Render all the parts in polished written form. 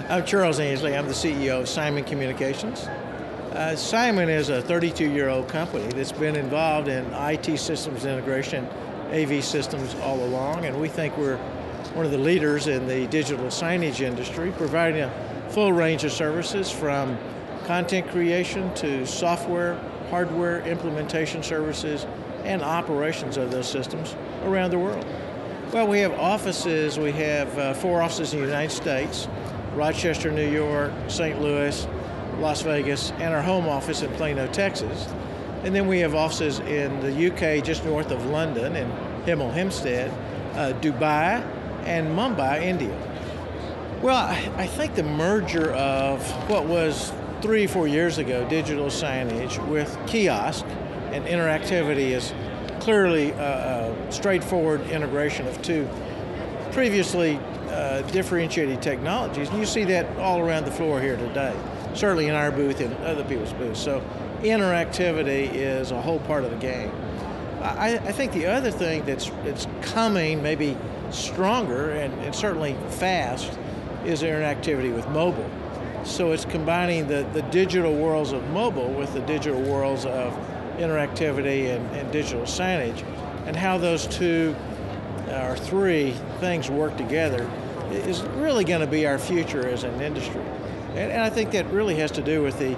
I'm Charles Ansley. I'm the CEO of Symon Communications. Symon is a 32-year-old company that's been involved in IT systems integration, AV systems all along, and we think we're one of the leaders in the digital signage industry, providing a full range of services from content creation to software, hardware implementation services, and operations of those systems around the world. Well, we have offices. We have 4 offices in the United States, Rochester, New York, St. Louis, Las Vegas, and our home office in Plano, Texas. And then we have offices in the UK just north of London in Hemel Hempstead, Dubai, and Mumbai, India. Well, I think the merger of what was 3 or 4 years ago digital signage with kiosk and interactivity is clearly a straightforward integration of 2 previously differentiated technologies. And you see that all around the floor here today, certainly in our booth and other people's booths. So interactivity is a whole part of the game. I think the other thing that's coming maybe stronger and certainly fast is interactivity with mobile. So it's combining the digital worlds of mobile with the digital worlds of interactivity and digital signage, and how those 2 or 3 things work together is really going to be our future as an industry. And I think that really has to do with the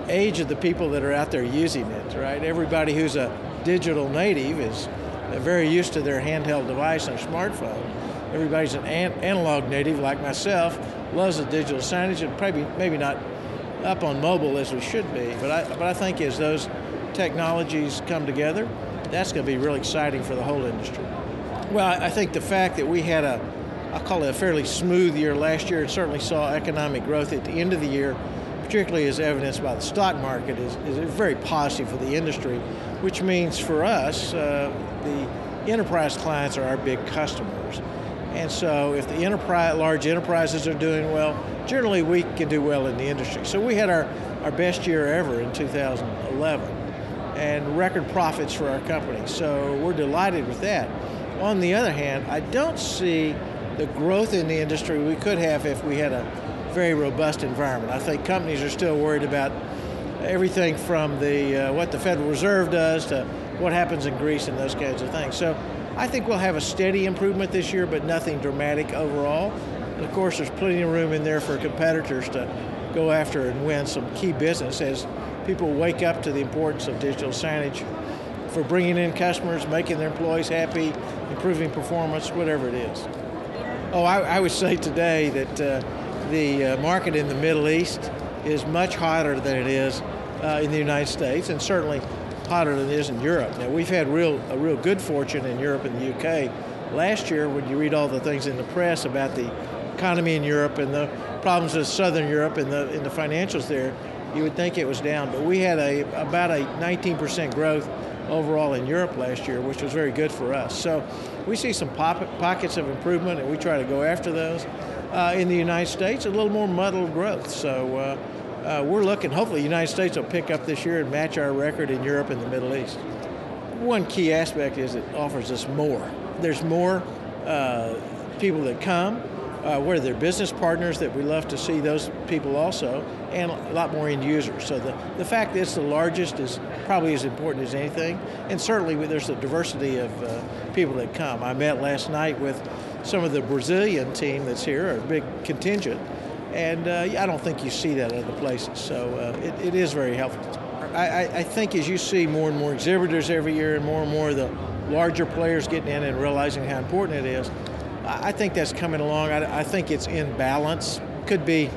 age of the people that are out there using it, right? Everybody who's a digital native is very used to their handheld device and smartphone. Everybody's an analog native like myself, loves the digital signage, and probably maybe not up on mobile as we should be. But I think as those technologies come together, that's going to be really exciting for the whole industry. Well, I think the fact that we had I'll call it a fairly smooth year last year, and certainly saw economic growth at the end of the year, particularly as evidenced by the stock market, is very positive for the industry, which means for us, the enterprise clients are our big customers. And so if the large enterprises are doing well, generally we can do well in the industry. So we had our best year ever in 2011 and record profits for our company. So we're delighted with that. On the other hand, I don't see the growth in the industry we could have if we had a very robust environment. I think companies are still worried about everything from what the Federal Reserve does to what happens in Greece and those kinds of things. So I think we'll have a steady improvement this year, but nothing dramatic overall. And of course, there's plenty of room in there for competitors to go after and win some key business as people wake up to the importance of digital signage for bringing in customers, making their employees happy, improving performance, whatever it is. Oh, I would say today that the market in the Middle East is much hotter than it is in the United States, and certainly hotter than it is in Europe. Now, we've had a real good fortune in Europe and the UK. Last year, when you read all the things in the press about the economy in Europe and the problems with Southern Europe and the financials there, you would think it was down. But we had about a 19% growth overall in Europe last year, which was very good for us. So we see some pockets of improvement, and we try to go after those. In the United States, a little more muddled growth. So we're looking, hopefully the United States will pick up this year and match our record in Europe and the Middle East. One key aspect is it offers us more. There's more people that come. We're their business partners that we love to see those people also, and a lot more end users. So the fact that it's the largest is probably as important as anything. And certainly there's a diversity of people that come. I met last night with some of the Brazilian team that's here, a big contingent, and I don't think you see that other places. So it is very helpful. I think as you see more and more exhibitors every year and more of the larger players getting in and realizing how important it is, I think that's coming along. I think it's in balance. Could be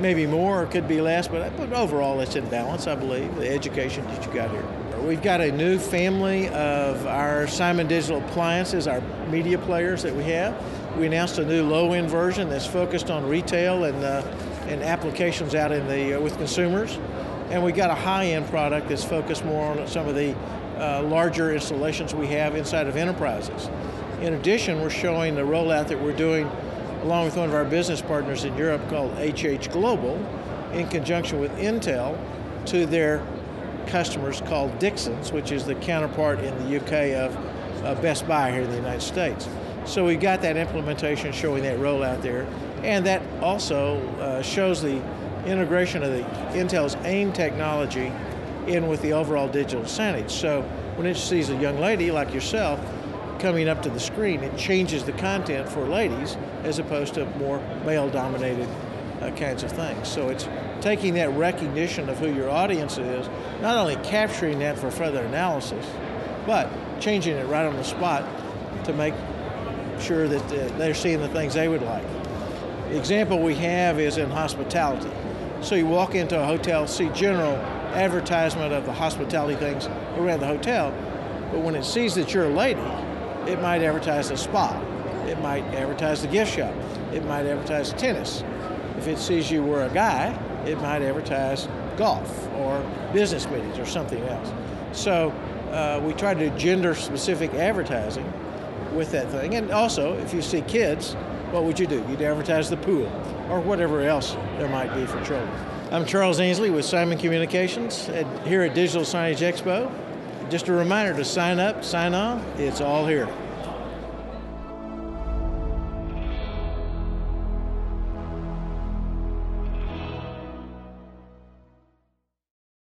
maybe more or could be less, but overall it's in balance, I believe, the education that you got here. We've got a new family of our Symon Digital appliances, our media players that we have. We announced a new low-end version that's focused on retail and applications out in with consumers. And we got a high-end product that's focused more on some of the larger installations we have inside of enterprises. In addition, we're showing the rollout that we're doing along with one of our business partners in Europe called HH Global in conjunction with Intel to their customers called Dixons, which is the counterpart in the UK of Best Buy here in the United States. So we've got that implementation showing that rollout there. And that also shows the integration of the Intel's AIM technology in with the overall digital signage. So when it sees a young lady like yourself coming up to the screen, it changes the content for ladies as opposed to more male-dominated kinds of things. So it's taking that recognition of who your audience is, not only capturing that for further analysis, but changing it right on the spot to make sure that they're seeing the things they would like. The example we have is in hospitality. So you walk into a hotel, see general advertisement of the hospitality things around the hotel, but when it sees that you're a lady, it might advertise a spa, it might advertise the gift shop, it might advertise tennis. If it sees you were a guy, it might advertise golf or business meetings or something else. So we try to do gender-specific advertising with that thing. And also, if you see kids, what would you do? You'd advertise the pool or whatever else there might be for children. I'm Charles Ansley with Symon Communications here at Digital Signage Expo. Just a reminder to sign up, sign on, it's all here.